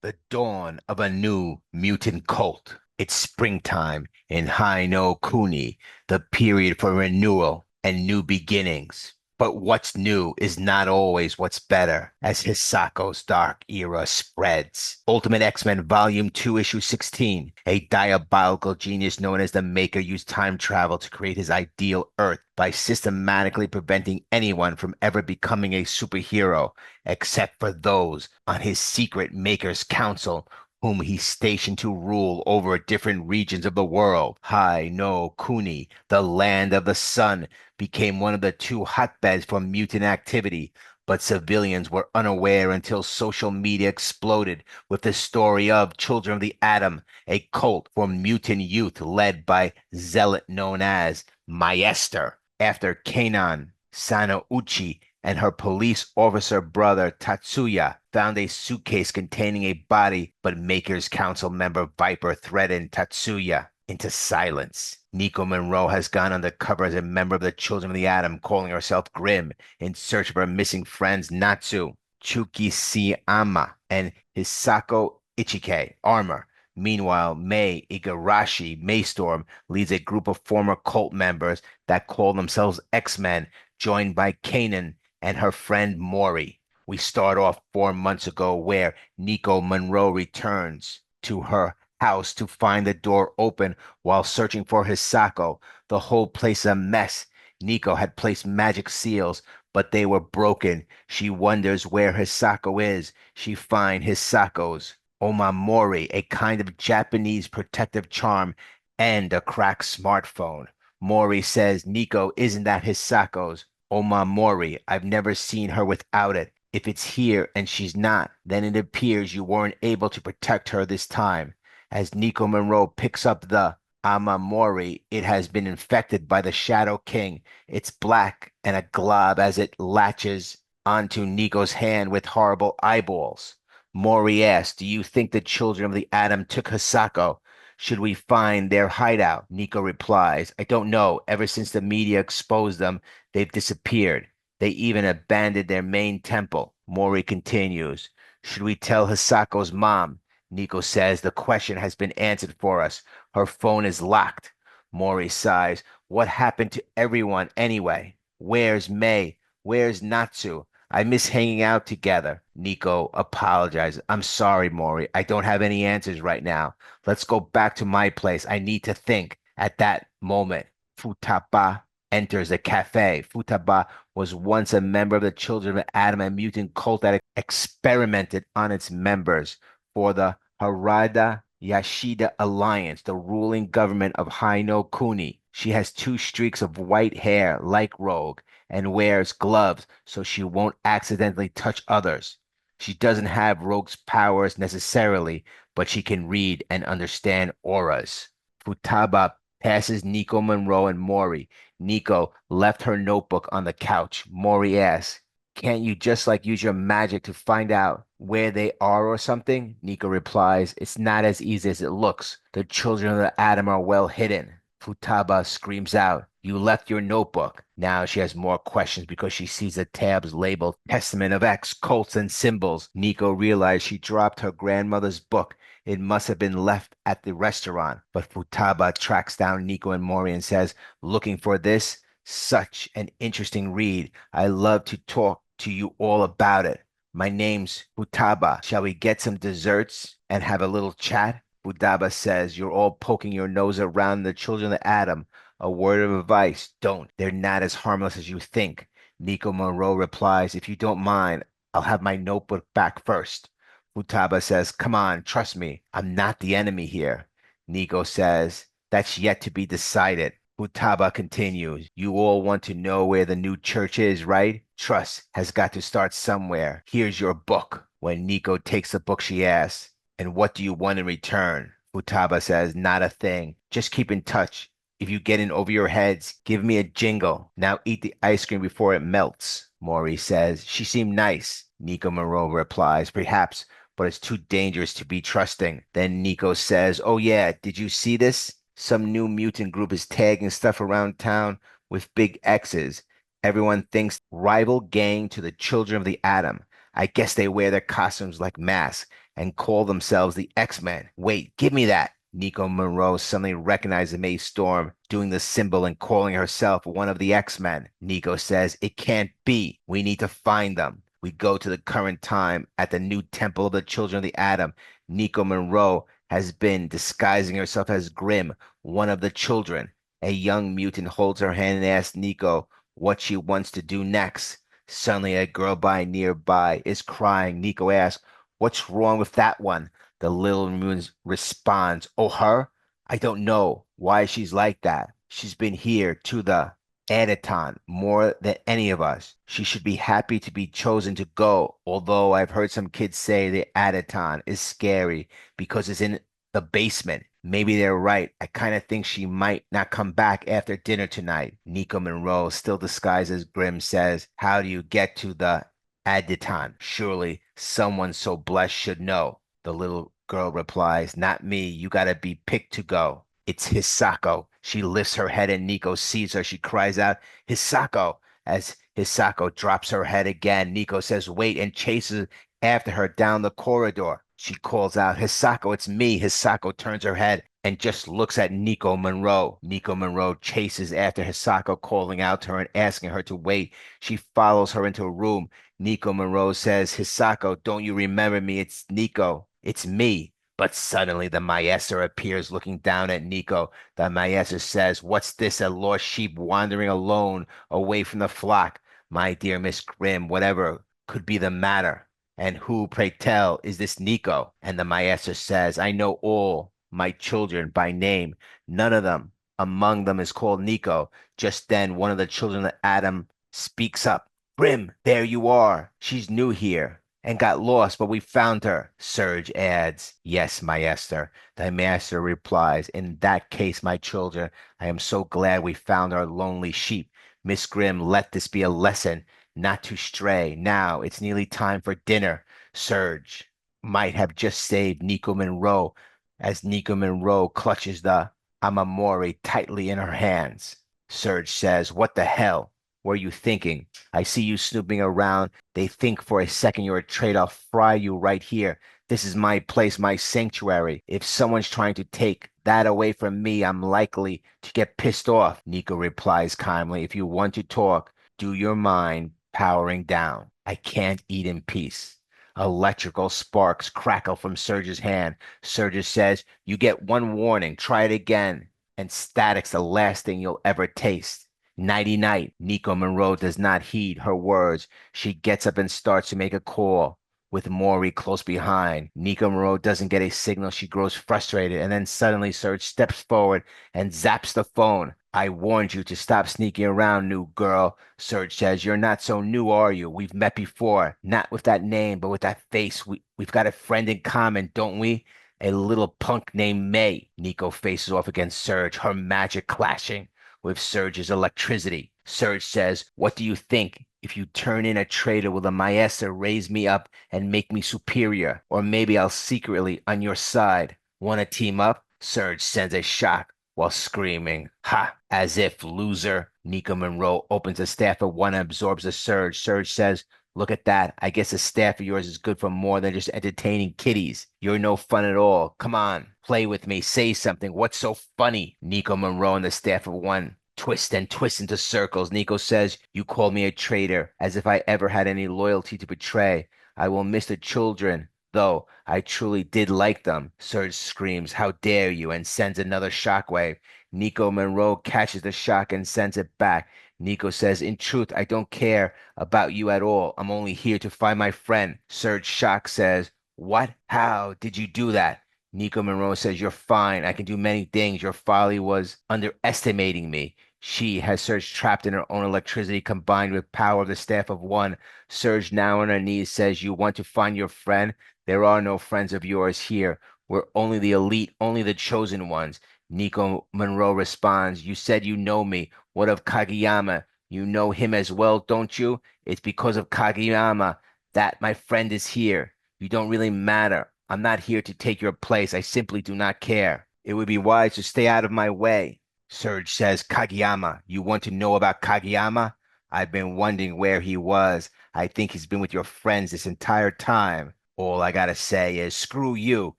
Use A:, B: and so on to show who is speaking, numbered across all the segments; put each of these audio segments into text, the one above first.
A: The dawn of a new mutant cult. It's springtime in Haino Kuni, the period for renewal and new beginnings. But what's new is not always what's better as Hisako's dark era spreads. Ultimate X-Men Volume 2, Issue 16. A diabolical genius known as the Maker used time travel to create his ideal Earth by systematically preventing anyone from ever becoming a superhero except for those on his secret Maker's Council, whom he stationed to rule over different regions of the world. Hai no Kuni, the land of the sun, became one of the two hotbeds for mutant activity, but civilians were unaware until social media exploded with the story of Children of the Atom, a cult for mutant youth led by zealot known as Maester. After Kanon Sanouchi and her police officer brother Tatsuya found a suitcase containing a body, but Maker's Council member Viper threatened Tatsuya into silence. Nico Monroe has gone undercover as a member of the Children of the Atom, calling herself Grim, in search of her missing friends Natsu, Chukisiyama, and Hisako Ichike, Armor. Meanwhile, Mei Igarashi, Maystorm, leads a group of former cult members that call themselves X-Men, joined by Kanan and her friend Mori. We start off 4 months ago where Nico Monroe returns to her house to find the door open while searching for Hisako. The whole place is a mess. Nico had placed magic seals, but they were broken. She wonders where Hisako is. She finds Hisako's Omamori, a kind of Japanese protective charm, and a cracked smartphone. Mori says Nico isn't that Hisako's Omamori. I've never seen her without it. If it's here and she's not, then it appears you weren't able to protect her this time. As Nico Monroe picks up the Amamori, it has been infected by the Shadow King. It's black and a glob as it latches onto Nico's hand with horrible eyeballs. Mori asks, do you think the children of the atom took Hisako? Should we find their hideout? Nico replies, I don't know. Ever since the media exposed them, they've disappeared. They even abandoned their main temple. Mori continues, should we tell Hisako's mom? Nico says the question has been answered for us. Her phone is locked. Mori sighs, what happened to everyone anyway? Where's May? Where's Natsu? I miss hanging out together. Nico apologizes. I'm sorry, Mori. I don't have any answers right now. Let's go back to my place. I need to think. At that moment, Futaba enters the cafe. Futaba was once a member of the Children of Adam, a mutant cult that experimented on its members for the Harada Yashida Alliance, the ruling government of Haino Kuni. She has two streaks of white hair like Rogue and wears gloves so she won't accidentally touch others. She doesn't have Rogue's powers necessarily, but she can read and understand auras. Futaba passes Nico Monroe and Mori. Nico left her notebook on the couch. Mori asks, can't you just use your magic to find out where they are or something? Nico replies, it's not as easy as it looks. The children of the atom are well hidden. Futaba screams out, you left your notebook. Now she has more questions because she sees the tabs labeled Testament of X, Cults and Symbols. Nico realized she dropped her grandmother's book. It must have been left at the restaurant. But Futaba tracks down Nico and Mori and says, looking for this? Such an interesting read. I love to talk to you all about it. My name's Futaba. Shall we get some desserts and have a little chat? Futaba says, you're all poking your nose around the children of the atom. A word of advice, don't. They're not as harmless as you think. Nico Monroe replies, if you don't mind, I'll have my notebook back first. Futaba says, come on, trust me. I'm not the enemy here. Nico says, that's yet to be decided. Futaba continues, you all want to know where the new church is, right? Trust has got to start somewhere. Here's your book. When Nico takes the book, she asks, and what do you want in return? Futaba says, not a thing. Just keep in touch. If you get in over your heads, give me a jingle. Now eat the ice cream before it melts. Mori says, she seemed nice. Nico Monroe replies, perhaps, but it's too dangerous to be trusting. Then Nico says, oh yeah, did you see this? Some new mutant group is tagging stuff around town with big X's. Everyone thinks rival gang to the children of the atom. I guess they wear their costumes like masks. and call themselves the X-Men. Wait, give me that. Nico Monroe suddenly recognizes Mae Storm doing the symbol and calling herself one of the X-Men. Nico says, it can't be. We need to find them. We go to the current time at the new Temple of the Children of the Atom. Nico Monroe has been disguising herself as Grimm, one of the children. A young mutant holds her hand and asks Nico what she wants to do next. Suddenly, a girl by nearby is crying. Nico asks, what's wrong with that one? The little moon responds, oh, her? I don't know why she's like that. She's been here to the Adaton more than any of us. She should be happy to be chosen to go, although I've heard some kids say the Adaton is scary because it's in the basement. Maybe they're right. I kind of think she might not come back after dinner tonight. Nico Monroe, still disguised as Grimm, says, how do you get to the Aditon? Surely someone so blessed should know. The little girl replies, not me. You gotta be picked to go. It's Hisako. She lifts her head and Nico sees her. She cries out, Hisako. As Hisako drops her head again, Nico says, wait, and chases after her down the corridor. She calls out, Hisako, it's me. Hisako turns her head and just looks at Nico Monroe. Nico Monroe chases after Hisako, calling out to her and asking her to wait. She follows her into a room. Nico Monroe says, Hisako, don't you remember me? It's Nico. It's me. But suddenly the Maester appears looking down at Nico. The Maester says, what's this? A lost sheep wandering alone away from the flock? My dear Miss Grimm, whatever could be the matter? And who, pray tell, is this Nico? And the Maester says, I know all my children by name. None of them among them is called Nico. Just then, one of the children of Adam speaks up. Grim, there you are. She's new here and got lost, but we found her. Surge adds, yes, Maester. The master replies, in that case, my children, I am so glad we found our lonely sheep. Miss Grimm, let this be a lesson not to stray. Now it's nearly time for dinner. Surge might have just saved Nico Monroe as Nico Monroe clutches the Amamori tightly in her hands. Surge says, what the hell were you thinking? I see you snooping around. They think for a second you're a traitor. I'll fry you right here. This is my place, my sanctuary. If someone's trying to take that away from me, I'm likely to get pissed off. Nico replies calmly, if you want to talk, do your mind powering down. I can't eat in peace. Electrical sparks crackle from Surge's hand. Surge says, you get one warning. Try it again. And static's the last thing you'll ever taste. Nighty night. Nico Monroe does not heed her words. She gets up and starts to make a call with Maury close behind. Nico Monroe doesn't get a signal. She grows frustrated, and then suddenly Surge steps forward and zaps the phone. I warned you to stop sneaking around, new girl. Surge says, you're not so new, are you? We've met before. Not with that name, but with that face. We've got a friend in common, don't we? A little punk named May. Nico faces off against Surge, her magic clashing with Surge's electricity. Surge says, what do you think? If you turn in a traitor, will the Maester raise me up and make me superior? Or maybe I'll secretly on your side. Want to team up? Surge sends a shock while screaming, ha, as if loser. Nico Monroe opens a staff of one and absorbs a Surge. Surge says, look at that. I guess a staff of yours is good for more than just entertaining kiddies. You're no fun at all. Come on, play with me. Say something. What's so funny? Nico Monroe and the staff of one twist and twist into circles. Nico says, you call me a traitor, as if I ever had any loyalty to betray. I will miss the children, though I truly did like them. Surge screams, how dare you, and sends another shockwave. Nico Monroe catches the shock and sends it back. Nico says, in truth, I don't care about you at all. I'm only here to find my friend. Surge Shock says, what? How did you do that? Nico Monroe says, you're fine. I can do many things. Your folly was underestimating me. She has Surge trapped in her own electricity combined with power of the staff of one. Surge, now on her knees, says, you want to find your friend? There are no friends of yours here. We're only the elite, only the chosen ones. Nico Monroe responds, you said you know me. What of Kageyama? You know him as well, don't you? It's because of Kageyama that my friend is here. You don't really matter. I'm not here to take your place. I simply do not care. It would be wise to stay out of my way. Surge says, Kageyama, you want to know about Kageyama? I've been wondering where he was. I think he's been with your friends this entire time. All I gotta say is screw you.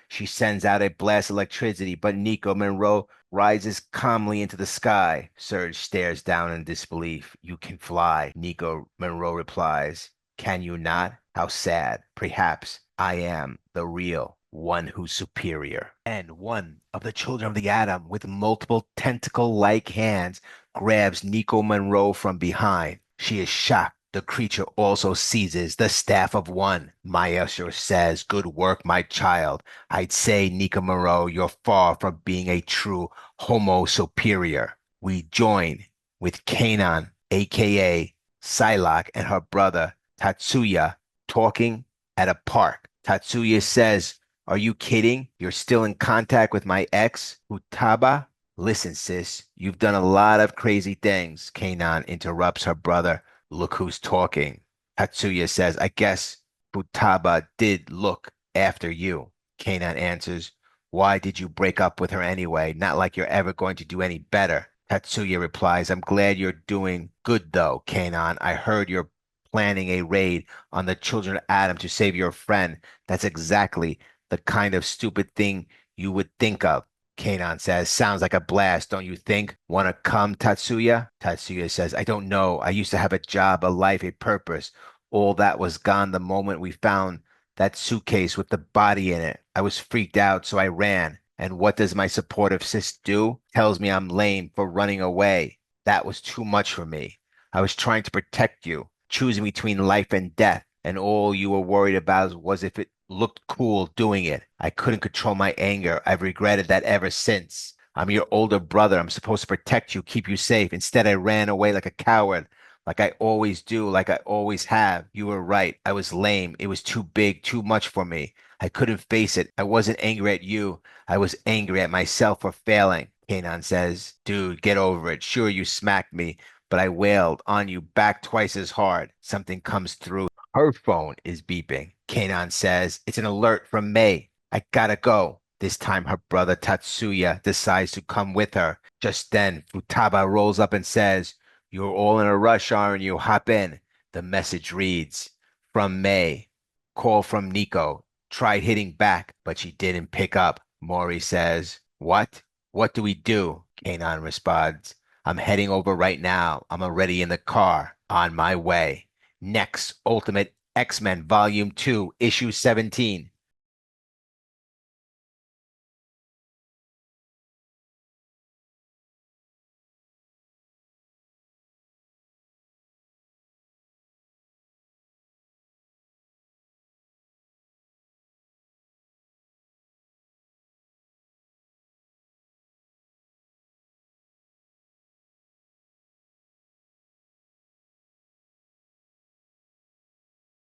A: She sends out a blast of electricity, but Nico Monroe rises calmly into the sky. Surge stares down in disbelief. You can fly, Nico Monroe replies. Can you not? How sad. Perhaps I am the real one who's superior. And one of the children of the atom with multiple tentacle-like hands grabs Nico Monroe from behind. She is shocked. The creature also seizes the staff of one. Maestro says, good work, my child. I'd say, Nico Monroe, you're far from being a true Homo superior. We join with Kanon, aka Psylocke, and her brother Tatsuya talking at a park. Tatsuya says, are you kidding? You're still in contact with my ex, Futaba? Listen, sis, you've done a lot of crazy things. Kanon interrupts her brother. Look who's talking. Tatsuya says, I guess Futaba did look after you. Kanon answers, why did you break up with her anyway? Not like you're ever going to do any better. Tatsuya replies, I'm glad you're doing good though, Kanon. I heard you're planning a raid on the children of Adam to save your friend. That's exactly the kind of stupid thing you would think of. Kanon says, sounds like a blast, don't you think? Wanna come, Tatsuya? Tatsuya says, I don't know. I used to have a job, a life, a purpose. All that was gone the moment we found that suitcase with the body in it. I was freaked out, so I ran. And what does my supportive sis do? Tells me I'm lame for running away. That was too much for me. I was trying to protect you, choosing between life and death, and all you were worried about was if it looked cool doing it. I couldn't control my anger. I've regretted that ever since. I'm your older brother. I'm supposed to protect you, keep you safe. Instead, I ran away like a coward, like I always do, like I always have. You were right. I was lame. It was too big, too much for me. I couldn't face it. I wasn't angry at you. I was angry at myself for failing. Kanon says, dude, get over it. Sure, you smacked me, but I wailed on you back twice as hard. Something comes through. Her phone is beeping. Kanon says, it's an alert from May. I gotta go. This time her brother Tatsuya decides to come with her. Just then, Futaba rolls up and says, you're all in a rush, aren't you? Hop in. The message reads, from May. Call from Nico. Tried hitting back, but she didn't pick up. Mori says, what? What do we do? Kanon responds, I'm heading over right now. I'm already in the car. On my way. Next, Ultimate X-Men Volume 2, Issue 17.